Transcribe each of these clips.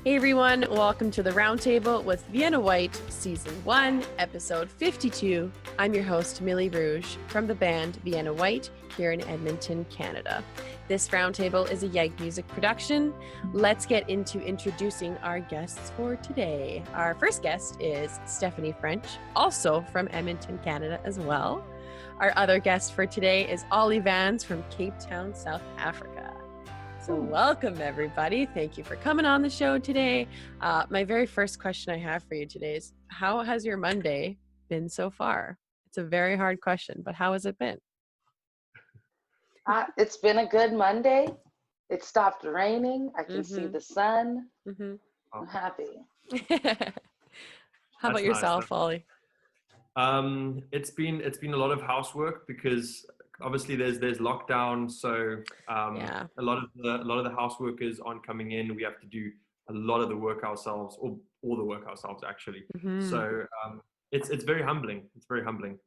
Hey everyone, welcome to the Roundtable with Vienna Whyte, Season 1, Episode 52. I'm your host, Millie Rouge, from the band Vienna Whyte here in Edmonton, Canada. This Roundtable is a YEG music production. Let's get into introducing our guests for today. Our first guest is Stephanie French, also from Edmonton, Canada as well. Our other guest for today is Ollyvans from Cape Town, South Africa. So welcome, everybody. Thank you for coming on the show today. My very first question I have for you today is, how has your Monday been so far? It's a very hard question, but how has it been? It's been a good Monday. It stopped raining. I can see the sun. I'm happy. How about yourself, Ollie? It's been a lot of housework because obviously there's lockdown, so a lot of the house workers aren't coming in. We have to do a lot of the work ourselves, or all the work ourselves actually. So it's very humbling. It's very humbling.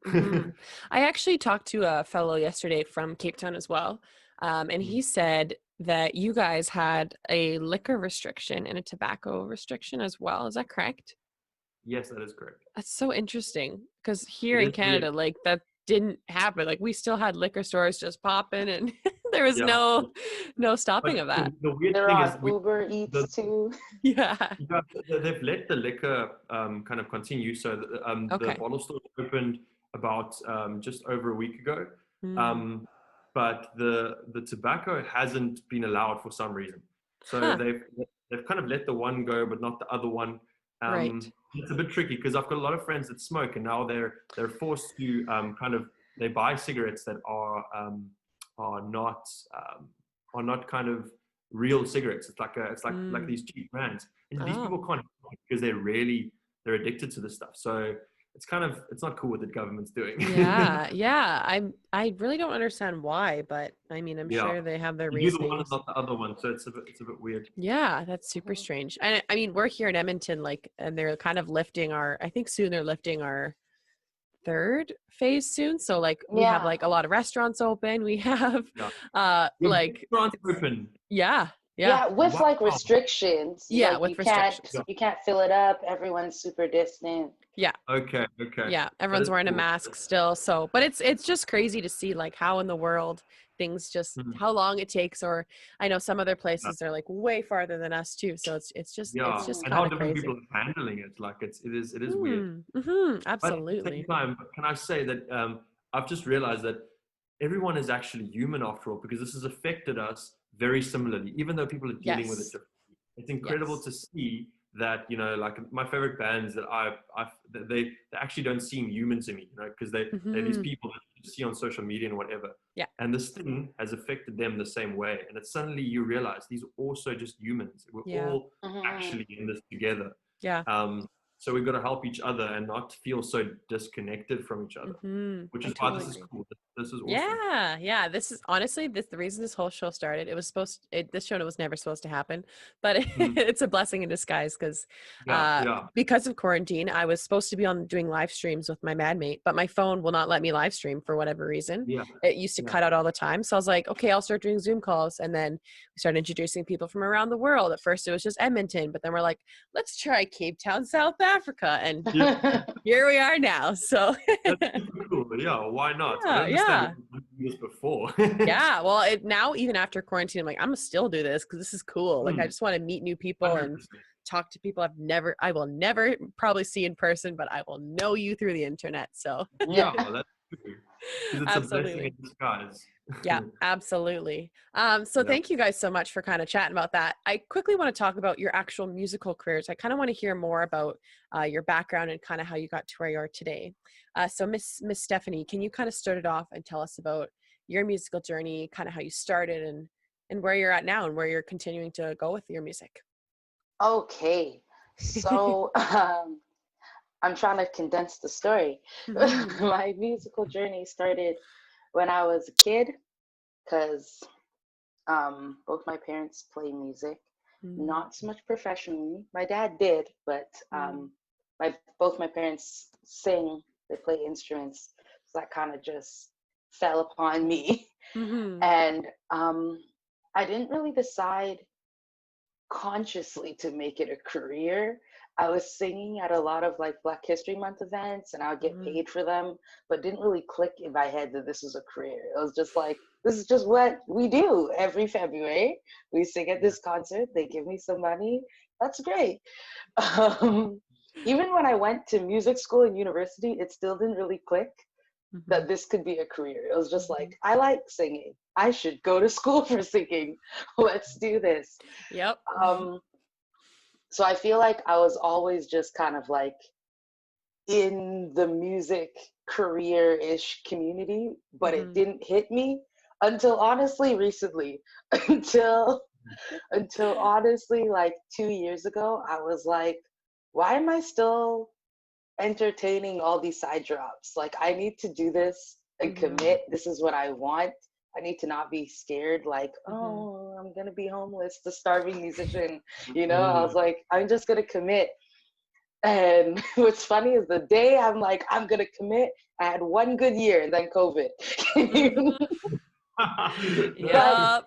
I actually talked to a fellow yesterday from Cape Town as well, and he said that you guys had a liquor restriction and a tobacco restriction as well. Is that correct? Yes, that is correct. That's so interesting because here in Canada, like that didn't happen. Like we still had liquor stores just popping, and there was no stopping of that. The weird There thing are is Uber Eats too. Yeah. They've let the liquor kind of continue. So the bottle store opened about just over a week ago. But the tobacco hasn't been allowed for some reason. So they've kind of let the one go, but not the other one. Right. It's a bit tricky because I've got a lot of friends that smoke, and now they're forced to they buy cigarettes that are not kind of real cigarettes. It's like these cheap brands, and these people can't because they're addicted to this stuff. So it's not cool what the government's doing. Yeah. I really don't understand why, but I mean, I'm sure they have their reasons. You're the one, not the other one, so it's a bit weird. Yeah, that's super strange. And I mean, we're here in Edmonton, and they're kind of lifting I think soon they're lifting our third phase soon. So we have a lot of restaurants open. We have restaurants open. Yeah, with restrictions. Yeah, with restrictions. You can't fill it up. Everyone's super distant. Yeah. Okay. Yeah, everyone's wearing a mask still. So, but it's just crazy to see how in the world things just how long it takes. Or I know some other places are way farther than us too. So it's just and how different people are handling it. It is weird. Absolutely. But at the same time, can I say that I've just realized that everyone is actually human after all, because this has affected us very similarly, even though people are dealing with it differently. It's incredible to see that, my favorite bands that they actually don't seem human to me, because they're these people that you see on social media and whatever. Yeah. And this thing has affected them the same way. And it's suddenly you realize these are also just humans. We're all actually in this together. Yeah. So we've got to help each other and not feel so disconnected from each other, which is why this is cool. This is awesome. Yeah. This is honestly the reason this whole show started. It was this show was never supposed to happen, but it's a blessing in disguise because of quarantine, I was supposed to be doing live streams with my madmate, but my phone will not let me live stream for whatever reason. Yeah. It used to cut out all the time. So I was like, okay, I'll start doing Zoom calls. And then we started introducing people from around the world. At first it was just Edmonton, but then we're like, let's try Cape Town, South Africa. And here we are now. So that's super cool. Yeah, why not? Yeah. This before. Yeah. Well, now even after quarantine, I'm like, I'm gonna still do this because this is cool. I just want to meet new people 100%. and talk to people I will never probably see in person, but I will know you through the internet. So yeah, that's true. It's absolutely. a blessing in disguise. Yeah, absolutely. Thank you guys so much for kind of chatting about that. I quickly want to talk about your actual musical careers. I kind of want to hear more about your background and kind of how you got to where you are today. So Miss Stephanie, can you kind of start it off and tell us about your musical journey, kind of how you started and where you're at now and where you're continuing to go with your music? Okay. So I'm trying to condense the story. My musical journey started when I was a kid, because both my parents play music, not so much professionally. My dad did, but both my parents sing, they play instruments, so that kind of just fell upon me. And I didn't really decide consciously to make it a career. I was singing at a lot of like Black History Month events and I would get paid for them, but didn't really click in my head that this was a career. It was just like, this is just what we do every February. We sing at this concert, they give me some money. That's great. Um, Even when I went to music school and university, it still didn't really click that this could be a career. It was just like, I like singing. I should go to school for singing. Let's do this. Yep. So I feel like I was always just kind of like in the music career-ish community, but it didn't hit me until honestly recently. until honestly like 2 years ago, I was like, why am I still entertaining all these side drops? Like, I need to do this and commit. This is what I want. I need to not be scared, like, oh, I'm gonna be homeless, the starving musician. You know, I was like, I'm just gonna commit. And what's funny is the day I'm like, I'm gonna commit, I had one good year and then COVID. Yep.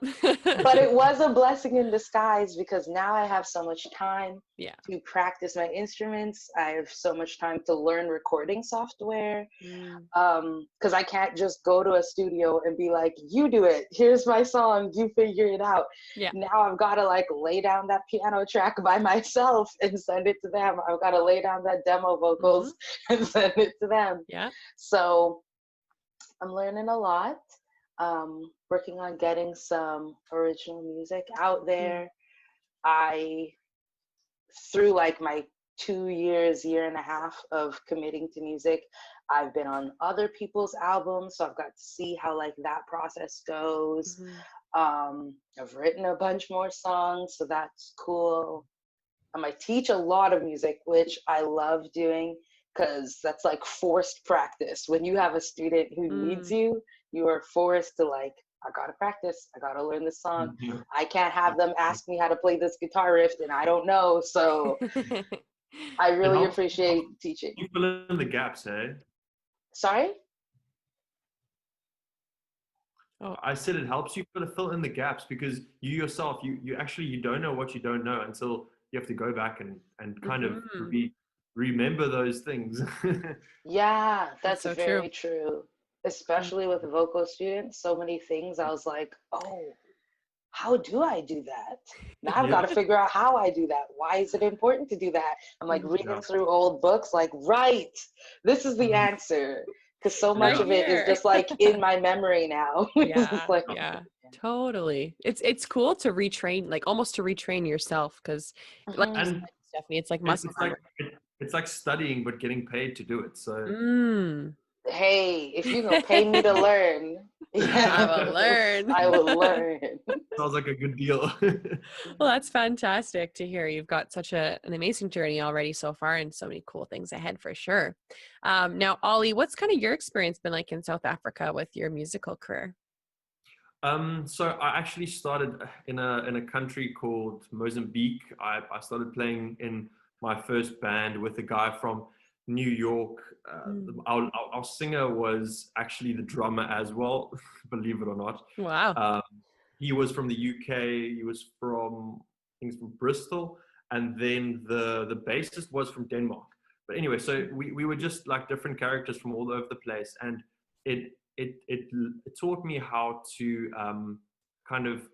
But it was a blessing in disguise because now I have so much time to practice my instruments. I have so much time to learn recording software. Because I can't just go to a studio and be like, you do it. Here's my song. You figure it out. Yeah. Now I've got to like lay down that piano track by myself and send it to them. I've got to lay down that demo vocals and send it to them. Yeah. So I'm learning a lot. Working on getting some original music out there. Through like my 2 years, year and a half of committing to music, I've been on other people's albums, so I've got to see how like that process goes. I've written a bunch more songs, so that's cool. I teach a lot of music, which I love doing because that's like forced practice. When you have a student who needs you, you are forced to like, I gotta practice. I gotta learn this song. I can't have them ask me how to play this guitar riff and I don't know. So I really appreciate teaching. You fill in the gaps, eh? Sorry? Oh, I said it helps you fill in the gaps because you yourself, you don't know what you don't know until you have to go back and kind of remember those things. Yeah, that's so very true. Especially with vocal students, so many things I was like, oh, how do I do that? Now I've got to figure out how I do that. Why is it important to do that? I'm like reading through old books, like, right, this is the answer. Because so much of it is just like in my memory now. Yeah, totally. It's cool to retrain, like almost to retrain yourself, because like you said, Stephanie, it's like muscle memory. It's like studying but getting paid to do it. So hey, if you gonna pay me to learn, I will learn. I will learn. Sounds like a good deal. Well, that's fantastic to hear. You've got such an amazing journey already so far and so many cool things ahead for sure. Now, Ollie, what's kind of your experience been like in South Africa with your musical career? So I actually started in a country called Mozambique. I started playing in my first band with a guy from New York. Our singer was actually the drummer as well, believe it or not. Wow. He was from the UK. He was from, I think, from Bristol, and then the bassist was from Denmark. But anyway, so we were just like different characters from all over the place, and it taught me how to kind of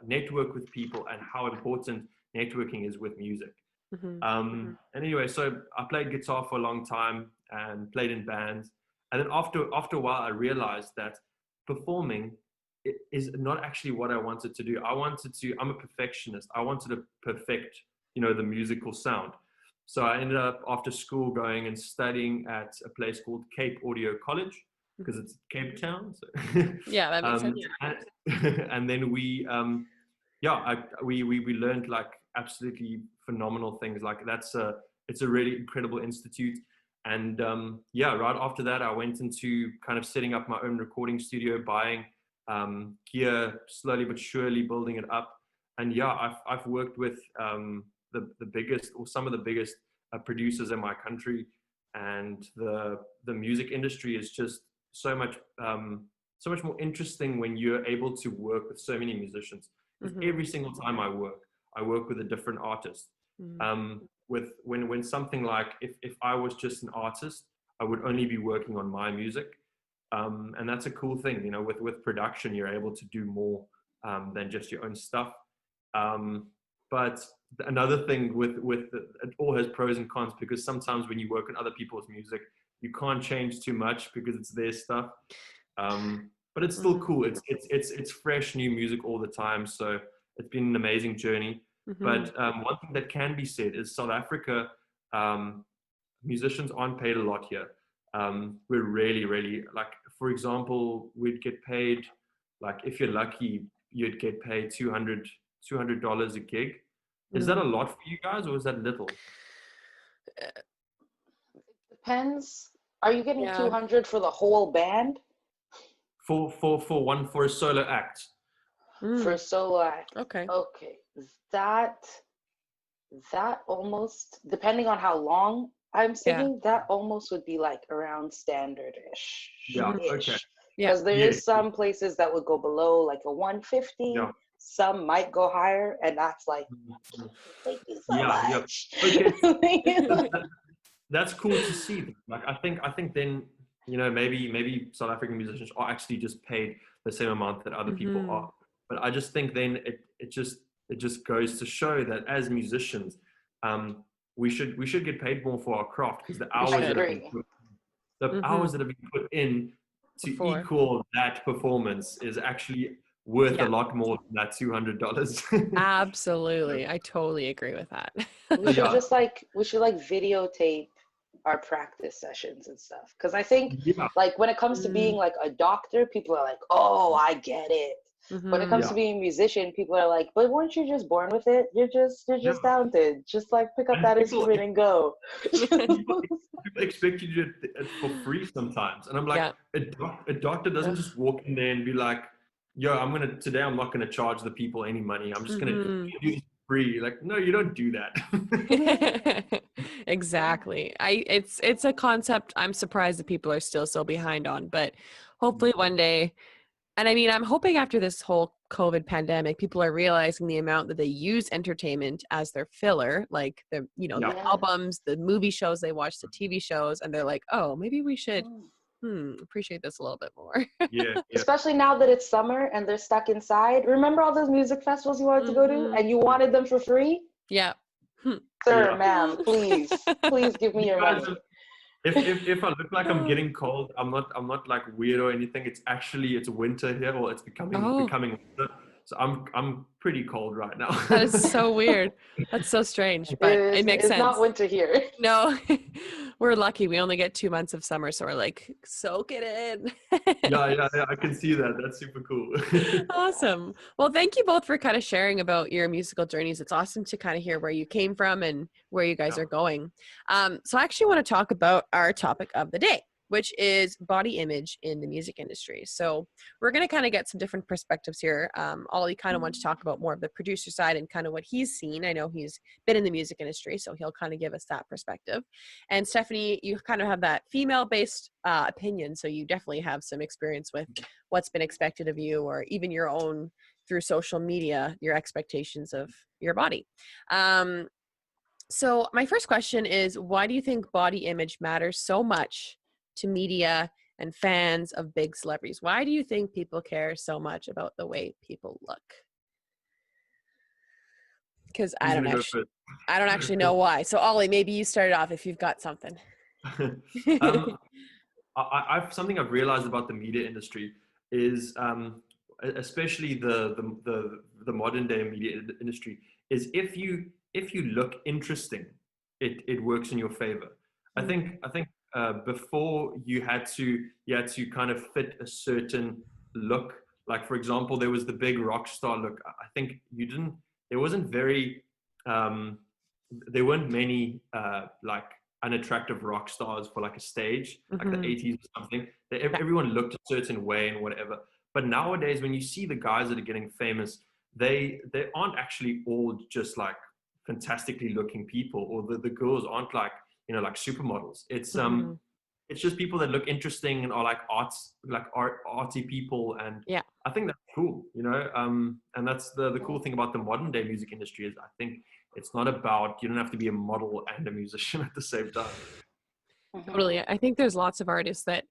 network with people and how important networking is with music. And anyway, so I played guitar for a long time and played in bands. And then after a while, I realized that performing is not actually what I wanted to do. I'm a perfectionist. I wanted to perfect, the musical sound. So I ended up after school going and studying at a place called Cape Audio College because it's Cape Town. So. Yeah, that makes sense. And then we learned like absolutely phenomenal things. Like it's a really incredible institute. And right after that, I went into kind of setting up my own recording studio, buying gear, slowly but surely building it up. And I've worked with the biggest or some of the biggest producers in my country, and the music industry is just so much more interesting when you're able to work with so many musicians. Because every single time I work, I work with a different artist. Mm. With when something like, if I was just an artist, I would only be working on my music. And that's a cool thing, you know, with production, you're able to do more than just your own stuff. But another thing it all has pros and cons, because sometimes when you work on other people's music, you can't change too much because it's their stuff. But it's still cool. It's fresh new music all the time. So it's been an amazing journey. But one thing that can be said is South Africa, musicians aren't paid a lot here. We're really, like, for example, we'd get paid, like, if you're lucky, you'd get paid $200 a gig. Is that a lot for you guys, or is that little? Depends. Are you getting Yeah. 200 for the whole band? For a solo act. For a solo act. Okay. Okay. That almost, depending on how long I'm singing, that almost would be like around standard-ish. Yeah. Okay. Yeah. Because there is some places that would go below like a 150. Yeah. Some might go higher, and that's like, thank you so much. Okay. That's cool to see. Like, I think then, you know, maybe South African musicians are actually just paid the same amount that other people are. But I just think then it just goes to show that as musicians, we should get paid more for our craft, because the hours that have been put in to equal that performance is actually worth a lot more than that $200. Absolutely. I totally agree with that. We should videotape our practice sessions and stuff. Because I think like when it comes to being like a doctor, people are like, oh, I get it. When it comes to being a musician, people are like, but weren't you just born with it? You're just talented. Just like pick up that instrument and go. People expect you to do it for free sometimes. And I'm like, a doctor doesn't just walk in there and be like, yo, today I'm not gonna charge the people any money. I'm just gonna do this free. Like, no, you don't do that. Exactly. It's a concept I'm surprised that people are still so behind on, but hopefully one day. And I mean, I'm hoping after this whole COVID pandemic, people are realizing the amount that they use entertainment as their filler, like the albums, the movie shows they watch, the TV shows, and they're like, oh, maybe we should appreciate this a little bit more. Yeah. Especially now that it's summer and they're stuck inside. Remember all those music festivals you wanted to go to and you wanted them for free? Yeah. Sir, ma'am, please give me your money. If I look like I'm getting cold, I'm not like weird or anything. It's winter here, or it's becoming winter. So I'm pretty cold right now. That is so weird. That's so strange, but it makes sense. It's not winter here. No, we're lucky. We only get 2 months of summer, so we're like, soak it in. Yeah. I can see that. That's super cool. Awesome. Well, thank you both for kind of sharing about your musical journeys. It's awesome to kind of hear where you came from and where you guys are going. So I actually want to talk about our topic of the day, which is body image in the music industry. So we're going to kind of get some different perspectives here. Ollie kind of wants to talk about more of the producer side and kind of what he's seen. I know he's been in the music industry, so he'll kind of give us that perspective. And Stephanie, you kind of have that female-based opinion, so you definitely have some experience with what's been expected of you, or even your own through social media, your expectations of your body. So my first question is, why do you think body image matters so much to media and fans of big celebrities? Why do you think people care so much about the way people look? Because I don't actually know why. So Ollie, maybe you start it off if you've got something. I've something I've realized about the media industry is, especially the modern day media industry, is if you look interesting, it works in your favor. I think before you had to kind of fit a certain look. Like, for example, there was the big rock star look. I think there weren't many like unattractive rock stars for like a stage, like the 80s or something. Everyone looked a certain way and whatever. But nowadays, when you see the guys that are getting famous, they aren't actually all just like fantastically looking people, or the girls aren't like, like supermodels. It's it's just people that look interesting and are like artsy people, and Yeah. I think that's cool, you know. And that's the cool thing about the modern day music industry is I think it's not about, you don't have to be a model and a musician at the same time. Totally. I think there's lots of artists that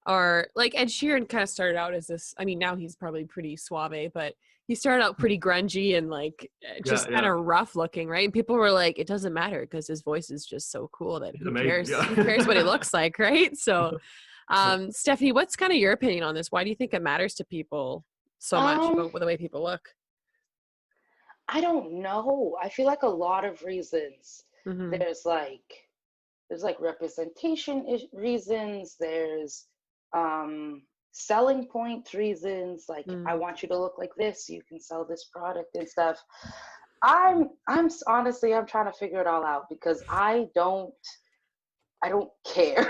are like Ed Sheeran kind of started out as this, I mean, now he's probably pretty suave, but he started out pretty grungy and like just kind of rough looking, right? And people were like, it doesn't matter because his voice is just so cool that who cares? Yeah. Who cares what he looks like, right? So, Stephanie, what's kind of your opinion on this? Why do you think it matters to people so much about the way people look? I don't know. I feel like a lot of reasons. There's like representation reasons. There's selling point reasons. Like I want you to look like this, so you can sell this product and stuff. I'm honestly, I'm trying to figure it all out because I don't care.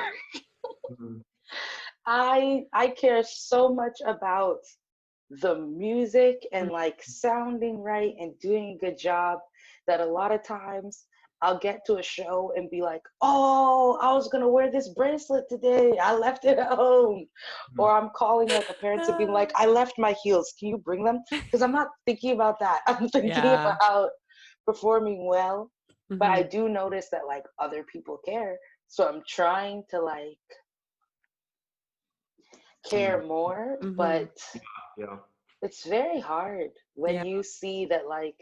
I care so much about the music and like sounding right and doing a good job that a lot of times I'll get to a show and be like, oh, I was gonna wear this bracelet today, I left it at home. Or I'm calling like a parent to be like, I left my heels, can you bring them? Because I'm not thinking about that. I'm thinking about performing well. But I do notice that like other people care, so I'm trying to like care more. But it's very hard when you see that like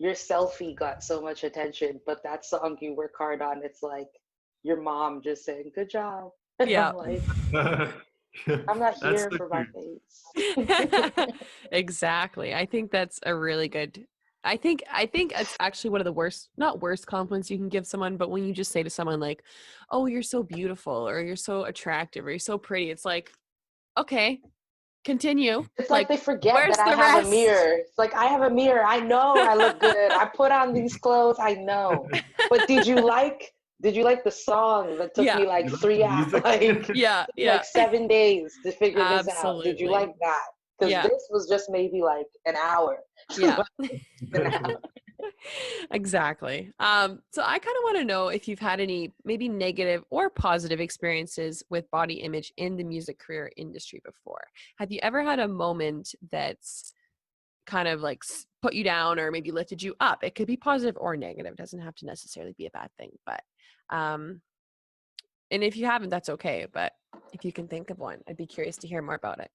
your selfie got so much attention, but that song you work hard on, it's like your mom just saying good job. Yeah. I'm like, I'm not here for my face. Exactly. I think that's a really good, I think it's actually one of the worst, not worst compliments you can give someone, but when you just say to someone like, oh, you're so beautiful, or you're so attractive, or you're so pretty, it's like, okay, continue. It's like they forget that I have a mirror. It's like, I have a mirror. I know I look good. I put on these clothes. I know. But did you like the song that took me like 3 hours, like 7 days to figure this out? Did you like that? Because this was just maybe like an hour. Yeah. Exactly. So I kind of want to know if you've had any maybe negative or positive experiences with body image in the music career industry before. Have you ever had a moment that's kind of like put you down or maybe lifted you up? It could be positive or negative. It doesn't have to necessarily be a bad thing, but and if you haven't, that's okay. But if you can think of one, I'd be curious to hear more about it.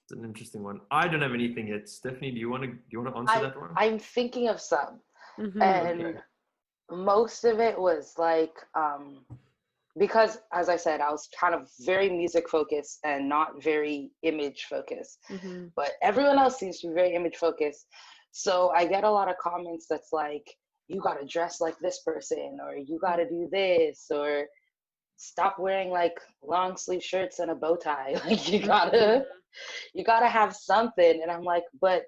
It's an interesting one. I don't have anything yet. Stephanie, do you want to answer that one? I'm thinking of some, and most of it was like because, as I said, I was kind of very music focused and not very image focused. But everyone else seems to be very image focused. So I get a lot of comments that's like, you got to dress like this person, or you got to do this, or stop wearing like long sleeve shirts and a bow tie. Like you gotta have something. And I'm like, but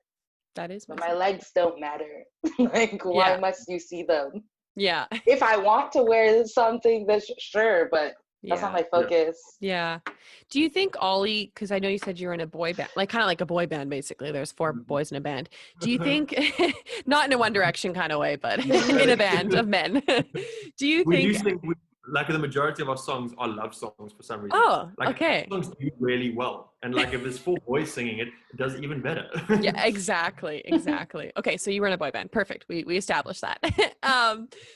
my legs don't matter. Like, why must you see them? Yeah. If I want to wear something, that's sure, but that's not my focus. Yeah. Do you think Olly, because I know you said you were in a boy band, like kind of like a boy band, basically. There's 4 boys in a band. Do you think, not in a One Direction kind of way, but in a band of men, do you think like the majority of our songs are love songs for some reason. Oh, like, okay. Songs do really well, and like if there's 4 boys singing it, it does even better. Yeah, exactly. Okay, so you were in a boy band. Perfect. We established that.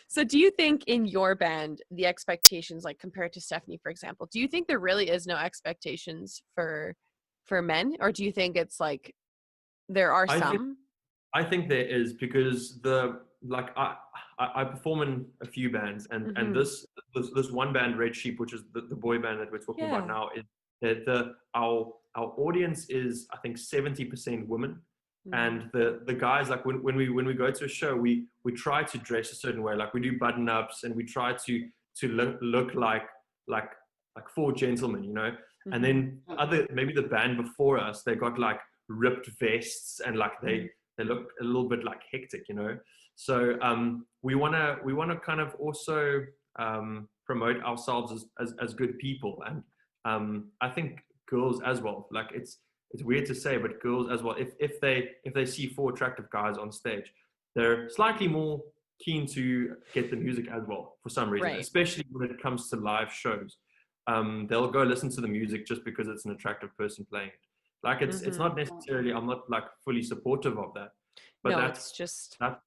So do you think in your band the expectations, like compared to Stephanie, for example, do you think there really is no expectations for men, or do you think it's like there are some? I think there is, because I perform in a few bands, and this one band, Red Sheep, which is the boy band that we're talking about now, is that our audience is, I think, 70% women, and the guys, like when we go to a show, we try to dress a certain way, like we do button ups, and we try to look like 4 gentlemen, you know. And then maybe the band before us, they got like ripped vests, and like they look a little bit like hectic, you know. So we want to kind of also promote ourselves as good people, and I think girls as well. Like it's weird to say, but girls as well. If they see 4 attractive guys on stage, they're slightly more keen to get the music as well for some reason, Right. especially when it comes to live shows. They'll go listen to the music just because it's an attractive person playing it. Like it's not necessarily, I'm not like fully supportive of that, but No, it's just that's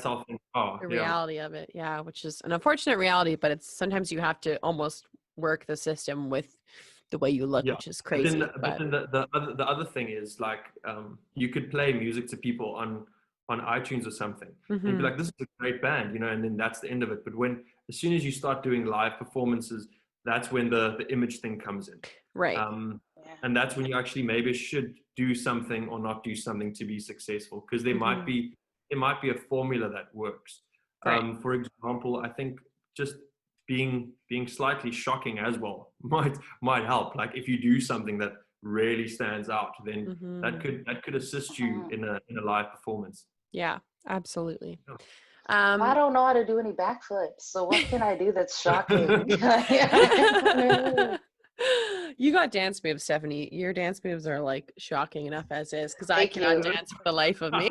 how things are. the Yeah. reality of it. Yeah, which is an unfortunate reality, but it's sometimes you have to almost work the system with the way you look, Yeah. which is crazy. But then the other thing is like you could play music to people on iTunes or something and be like, this is a great band, you know, and then that's the end of it. But as soon as you start doing live performances, that's when the image thing comes in. Right. And that's when you actually maybe should do something or not do something to be successful, because there might be a formula that works. Right. For example, I think just being slightly shocking as well might help. Like if you do something that really stands out, then that could assist you in a live performance. Yeah, absolutely. I don't know how to do any backflips, so what can I do that's shocking? You got dance moves, Stephanie. Your dance moves are like shocking enough as is, because I cannot dance for the life of me.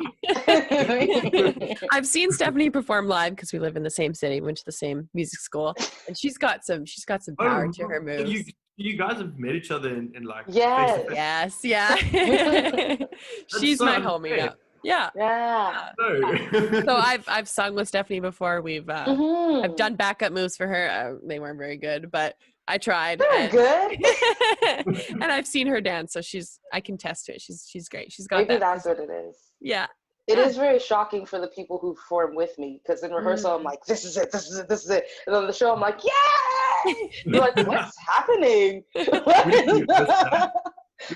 I've seen Stephanie perform live because we live in the same city, went to the same music school, and she's got some power to her moves. You guys have met each other in like Yes. Yes, yeah. She's so my homie now. Yeah. So I've sung with Stephanie before. I've done backup moves for her. They weren't very good, but I tried. They're good. And I've seen her dance, so I can test to it. She's great. She's got Maybe that's what it is. Yeah. It is very shocking for the people who perform with me, because in rehearsal I'm like, this is it, this is it, this is it. And on the show I'm like, yay! You're like, what's happening?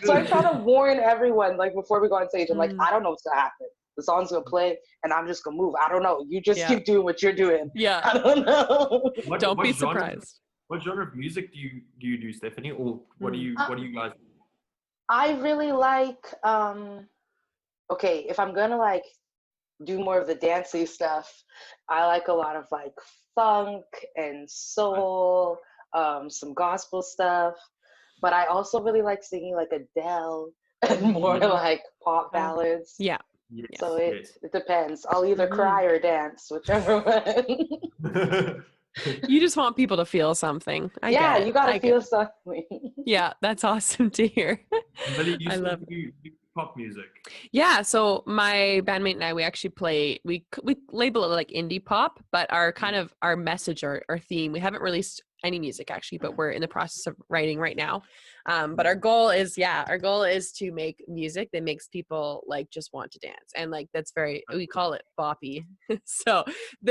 So I try to warn everyone, like before we go on stage, I'm like, I don't know what's gonna happen. The song's gonna play and I'm just gonna move. I don't know. You just keep doing what you're doing. Yeah. I don't know. Don't be surprised. What genre of music do you do, Stephanie? Or what do you guys do? I really like okay, if I'm gonna like do more of the dancey stuff, I like a lot of like funk and soul, some gospel stuff. But I also really like singing like Adele and more like pop ballads. Yeah. So it depends. I'll either cry or dance, whichever one. You just want people to feel something. You gotta feel something. Yeah, that's awesome to hear. Millie, I love you pop music. Yeah, so my bandmate and I, we actually play, we label it like indie pop, but our kind of our message or theme, we haven't released any music actually, but we're in the process of writing right now. But our goal is to make music that makes people like just want to dance. And like, that's we call it boppy. So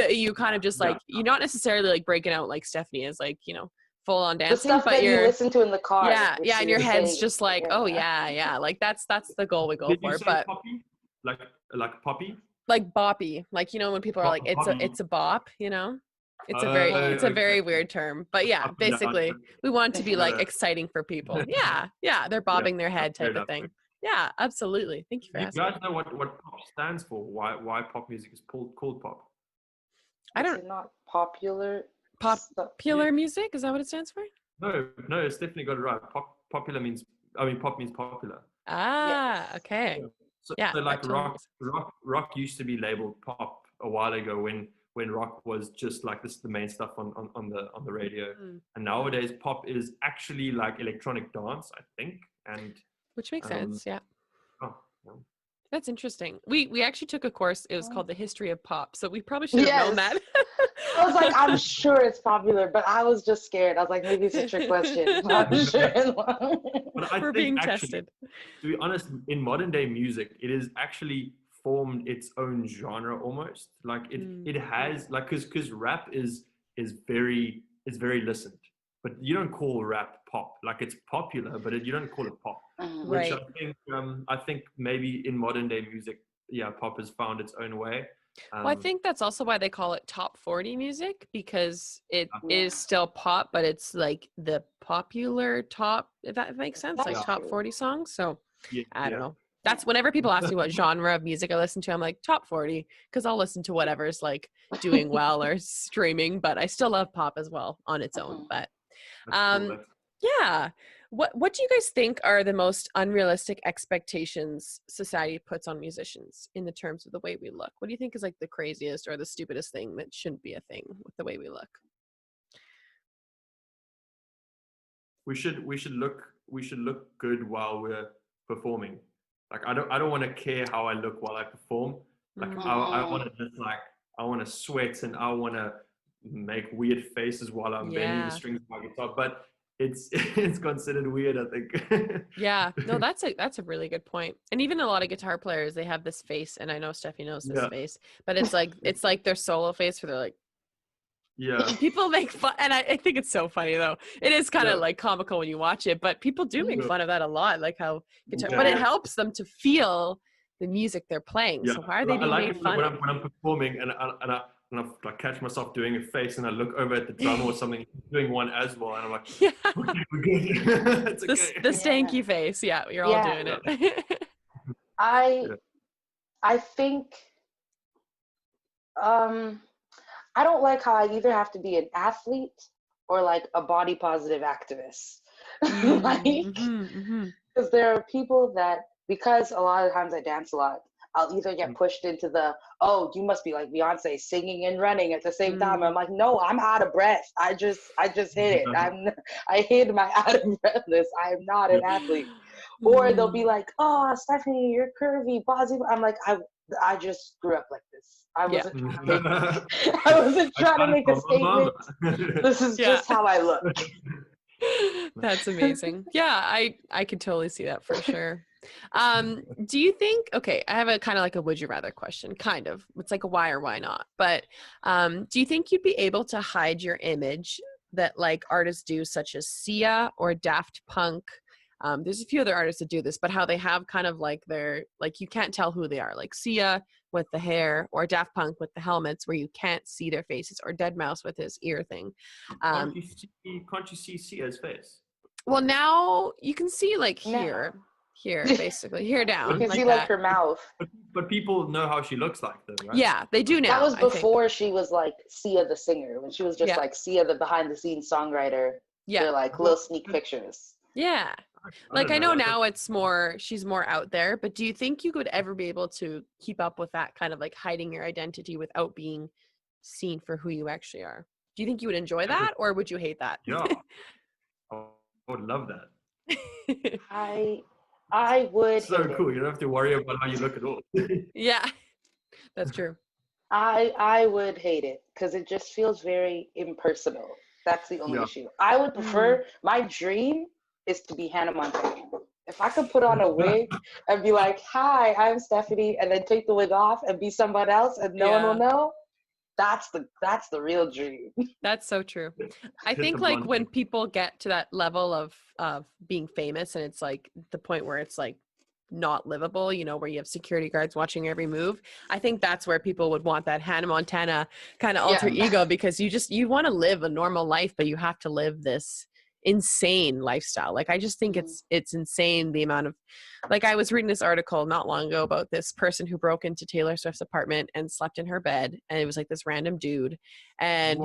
you kind of just like, you're not necessarily like breaking out like Stephanie is, like, you know, full on dancing, the stuff but that you listen to in the car. Yeah, and your head's just like, oh yeah, like that's the goal we go Did for. You say but poppy? Like poppy? Like boppy, like, you know, when people are like, it's a bop, you know, it's a very weird term, but yeah, basically we want to be like exciting for people. Yeah, they're bobbing their head type of thing. Yeah, absolutely. Thank you for asking. You guys know what pop stands for? Why pop music is called pop? Is it not popular? Popular music, is that what it stands for? No, it's definitely got it right. Pop means popular. Okay. So like rock used to be labeled pop a while ago when rock was just like this, the main stuff on the radio. And nowadays pop is actually like electronic dance, I think, and which makes sense. Yeah. Oh, that's interesting. We actually took a course. It was called The History of Pop. So we probably should have known that. I was like, I'm sure it's popular, but I was just scared. I was like, maybe it's a trick question. I'm sure. But we're being tested. To be honest, in modern day music, it is actually formed its own genre almost. Like it has, like, because rap is very listened, but you don't call rap pop. Like, it's popular, but you don't call it pop. Which I think maybe in modern day music, pop has found its own way. Well, I think that's also why they call it top 40 music, because it is still pop, but it's like the popular top, if that makes sense, like top 40 songs. So I don't know. That's whenever people ask me what genre of music I listen to, I'm like top 40, because I'll listen to whatever's like doing well or streaming, but I still love pop as well on its own. But yeah. What do you guys think are the most unrealistic expectations society puts on musicians in the terms of the way we look? What do you think is like the craziest or the stupidest thing that shouldn't be a thing with the way we look? We should look good while we're performing. Like I don't want to care how I look while I perform. Like I want to just like I want to sweat and I want to make weird faces while I'm bending the strings of my guitar. But it's considered weird, I think. Yeah, no, that's a really good point. And even a lot of guitar players, they have this face, and I know Steffi knows this face, but it's like their solo face where they're like, and people make fun, and I think it's so funny though. It is kind of like comical when you watch it, but people do make fun of that a lot, like how guitar, but it helps them to feel the music they're playing. So why are they being made fun of? When I'm performing and I like catch myself doing a face and I look over at the drummer or something doing one as well and I'm like, okay, we're good. It's okay. The stanky face. Yeah, you're all doing it. I think I don't like how I either have to be an athlete or like a body positive activist. Like, because there are people that, because a lot of times I dance a lot, I'll either get pushed into the, oh, you must be like Beyonce singing and running at the same time. I'm like, no, I'm out of breath. I just hit it. I hit my out of breathness. I am not an athlete. Or they'll be like, oh, Stephanie, you're curvy, bossy. I'm like, I just grew up like this. I wasn't trying to make a statement. This is just how I look. That's amazing. Yeah, I could totally see that for sure. Do you think, okay, I have a kind of like a would you rather question, kind of. It's like a why or why not. But do you think you'd be able to hide your image that like artists do, such as Sia or Daft Punk? There's a few other artists that do this, but how they have kind of like their, like you can't tell who they are, like Sia with the hair or Daft Punk with the helmets where you can't see their faces, or Deadmau5 with his ear thing. Can't you see Sia's face? Well, now you can see like here, basically, here down. You can see like her mouth. But people know how she looks like them, right? Yeah, they do now. That was before she was like Sia the singer, when she was just like Sia the behind the scenes songwriter. Yeah. They're like little sneak pictures. Yeah. Like I know now it's more, she's more out there, but do you think you could ever be able to keep up with that kind of like hiding your identity without being seen for who you actually are? Do you think you would enjoy that, or would you hate that? Yeah. I would love that. I would. So cool. You don't have to worry about how you look at all. Yeah, that's true. I would hate it because it just feels very impersonal. That's the only issue. I would prefer, my dream is to be Hannah Montana. If I could put on a wig and be like, hi, I'm Stephanie, and then take the wig off and be someone else and no one will know, that's the real dream. That's so true. I think like when people get to that level of being famous and it's like the point where it's like not livable, you know, where you have security guards watching every move, I think that's where people would want that Hannah Montana kind of alter ego, because you want to live a normal life, but you have to live this insane lifestyle. Like I just think it's insane the amount of, like I was reading this article not long ago about this person who broke into Taylor Swift's apartment and slept in her bed, and it was like this random dude, and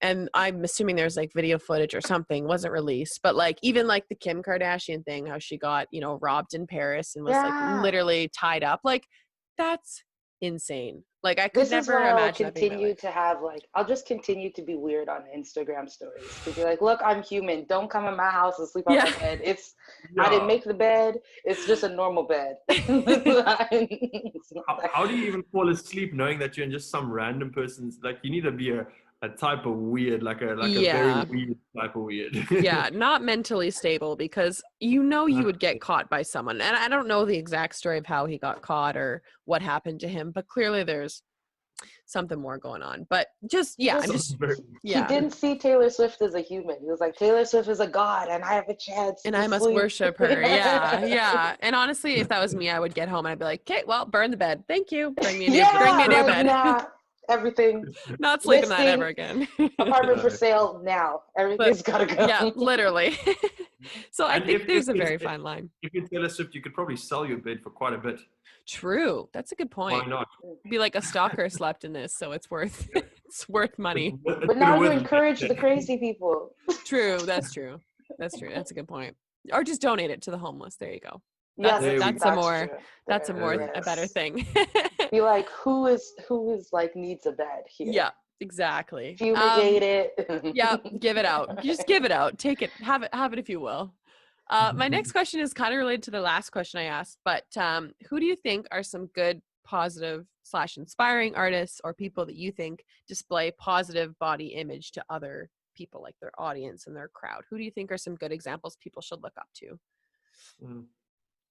and I'm assuming there's like video footage or something, wasn't released, but like even like the Kim Kardashian thing, how she got, you know, robbed in Paris and was like literally tied up, like that's insane. Like I could never imagine. I'll just continue to be weird on Instagram stories to be like, look, I'm human. Don't come in my house and sleep on my bed. I didn't make the bed. It's just a normal bed. How do you even fall asleep knowing that you're in just some random person's? Like you need to be a type of weird, like a very weird type of weird. Yeah, not mentally stable, because you know you would get caught by someone. And I don't know the exact story of how he got caught or what happened to him, but clearly there's something more going on. But he didn't see Taylor Swift as a human. He was like, Taylor Swift is a god and I have a chance and I must worship her. Yeah. And honestly, if that was me, I would get home and I'd be like, okay, well, burn the bed, thank you, bring me a new bed. Nah. Everything. Not sleeping that ever again. Apartment for sale now. Everything's gotta go. Yeah, literally. So I think there's a very fine line. If you're Taylor Swift, you could probably sell your bed for quite a bit. True. That's a good point. Why not? Be like, a stalker slept in this, so it's worth it's worth money. But now you encourage the crazy people. True, that's true. That's true. That's a good point. Or just donate it to the homeless. There you go. Yes, That's a true. a better thing. Be like, who is like needs a bed here? Yeah, exactly. Fumigate it. Yeah, give it out. Just give it out. Take it. Have it if you will. My next question is kind of related to the last question I asked, but who do you think are some good, positive / inspiring artists or people that you think display positive body image to other people, like their audience and their crowd? Who do you think are some good examples people should look up to?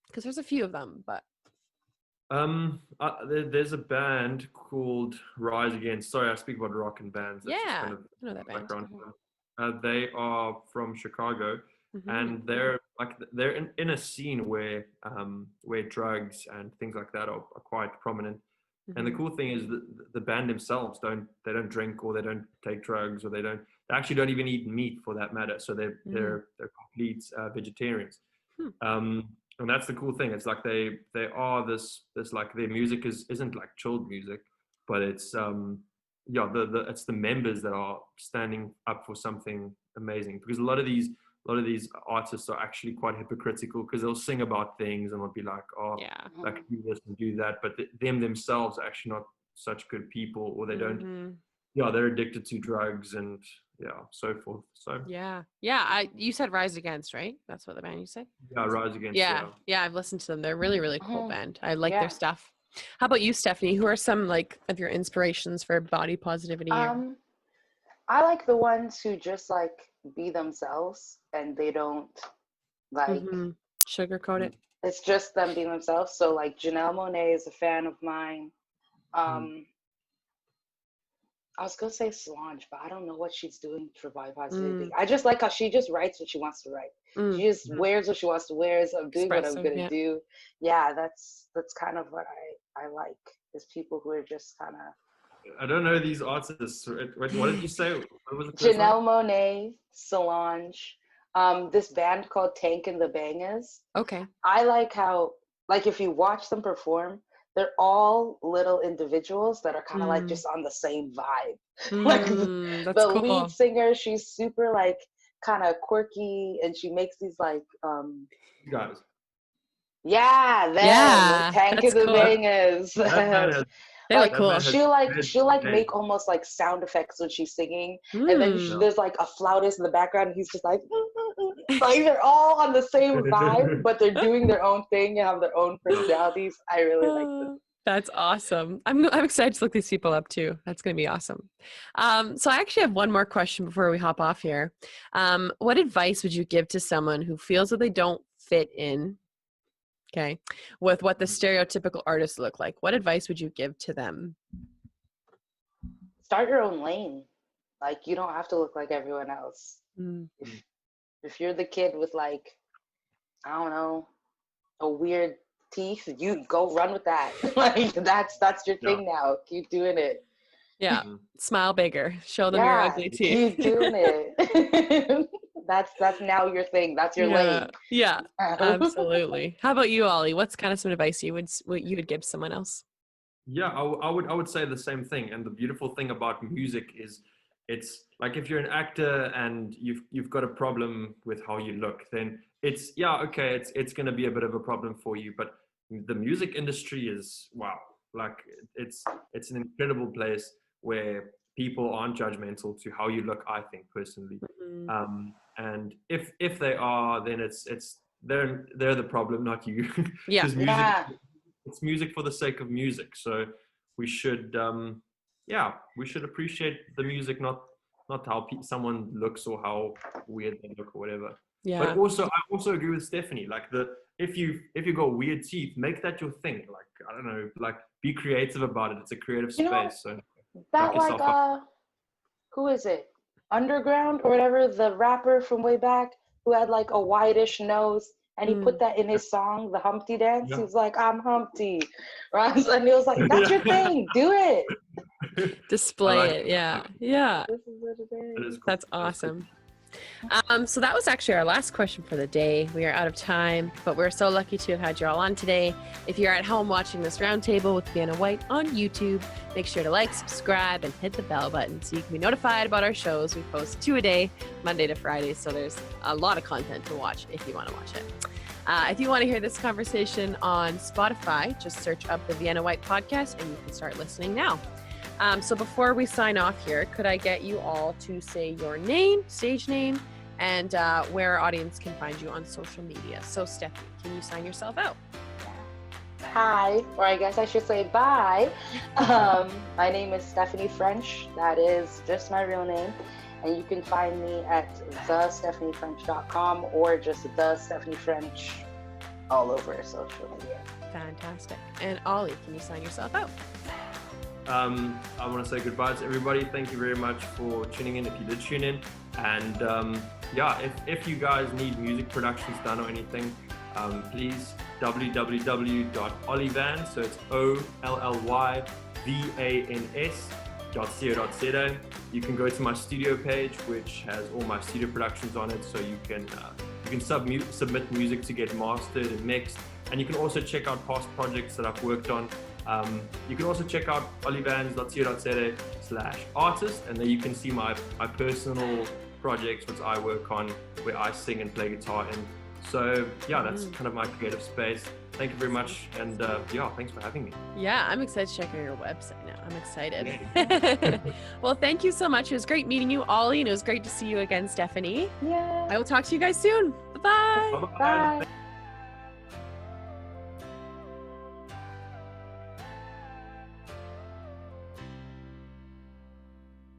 Because there's a few of them, but there's a band called Rise Against. Sorry, I speak about rock and bands. That's just kind of I know that band. They are from Chicago, and they're in a scene where drugs and things like that are quite prominent. And the cool thing is that the band themselves don't drink, or they don't take drugs, or they actually don't even eat meat for that matter. So they're complete vegetarians. And that's the cool thing. It's like they are this like, their music isn't like chilled music, but it's it's the members that are standing up for something amazing. Because a lot of these artists are actually quite hypocritical, because they'll sing about things and they'll be like, I can do this and do that, but them themselves are actually not such good people, or they don't. They're addicted to drugs and so forth. So you said Rise Against, right? That's what the band you said? Yeah, Rise Against. Yeah, I've listened to them. They're really, really cool band. I like their stuff. How about you, Stephanie? Who are some like of your inspirations for body positivity? I like the ones who just like be themselves, and they don't like sugarcoat it. It's just them being themselves. So like Janelle Monáe is a fan of mine. I was gonna say Solange, but I don't know what she's doing for body positivity. I just like how she just writes what she wants to write. She just wears what she wants to wear. So I'm doing what I'm gonna do. Yeah, that's kind of what I like, is people who are just kind of. I don't know these artists. What did you say? What was the Janelle Monáe, Solange, this band called Tank and the Bangers. Okay. I like how, like, if you watch them perform, they're all little individuals that are kind of like just on the same vibe. Like the lead singer, she's super like kind of quirky, and she makes these like guys. Tank of the Bangers. They look cool. She'll make almost like sound effects when she's singing, and then there's like a flautist in the background, and he's just like, like they're all on the same vibe, but they're doing their own thing and have their own personalities. I really like them. That's awesome. I'm excited to look these people up too. That's going to be awesome. So I actually have one more question before we hop off here. What advice would you give to someone who feels that they don't fit in? Okay, with what the stereotypical artists look like? What advice would you give to them? Start your own lane. Like, you don't have to look like everyone else. If you're the kid with like, I don't know, a weird teeth, you go run with that. Like that's your thing now. Keep doing it. Yeah. Smile bigger. Show them your ugly teeth. Keep doing it. That's now your thing. That's your lane. Yeah, absolutely. How about you, Ollie? What's kind of some advice you would give someone else? Yeah, I would say the same thing. And the beautiful thing about music is, it's like, if you're an actor and you've got a problem with how you look, then it's going to be a bit of a problem for you. But the music industry is, wow, like it's an incredible place where people aren't judgmental to how you look, I think, personally. And if they are, then they're the problem, not you. Yeah. It's music for the sake of music. So we should appreciate the music, not how someone looks or how weird they look or whatever. Yeah. But also, I also agree with Stephanie. Like, if you got weird teeth, make that your thing. Like, I don't know, like, be creative about it. It's a creative space. So that like who is it? Underground or whatever, the rapper from way back who had like a whitish nose, and he put that in his song, the Humpty Dance. He was like, I'm Humpty, right? And he was like, that's your thing, do it. Display it. Yeah. This is what it is. That's awesome. So that was actually our last question for the day. We are out of time, but we're so lucky to have had you all on today. If you're at home watching this roundtable with Vienna Whyte on YouTube, make sure to like, subscribe, and hit the bell button so you can be notified about our shows. We post 2 a day, Monday to Friday, so there's a lot of content to watch if you want to watch it. If you want to hear this conversation on Spotify, just search up the Vienna Whyte podcast and you can start listening now. So before we sign off here, could I get you all to say your name, stage name, and where our audience can find you on social media? So Stephanie, can you sign yourself out? Hi, or I guess I should say bye. My name is Stephanie French. That is just my real name. And you can find me at thestephaniefrench.com or just the Stephanie French all over social media. Fantastic. And Ollie, can you sign yourself out? I want to say goodbye to everybody. Thank you very much for tuning in if you did tune in. And if you guys need music productions done or anything, please www.Ollyvans, so it's OLLYVANS.co.za. You can go to my studio page, which has all my studio productions on it, so you can submit music to get mastered and mixed. And you can also check out past projects that I've worked on. You can also check out Ollyvans.co.za/artist, and there you can see my personal projects which I work on, where I sing and play guitar in. So yeah, that's kind of my creative space. Thank you very much, and thanks for having me. Yeah, I'm excited to check out your website now. I'm excited. Well, thank you so much. It was great meeting you, Ollie, and it was great to see you again, Stephanie. Yeah. I will talk to you guys soon. Bye-bye. Bye.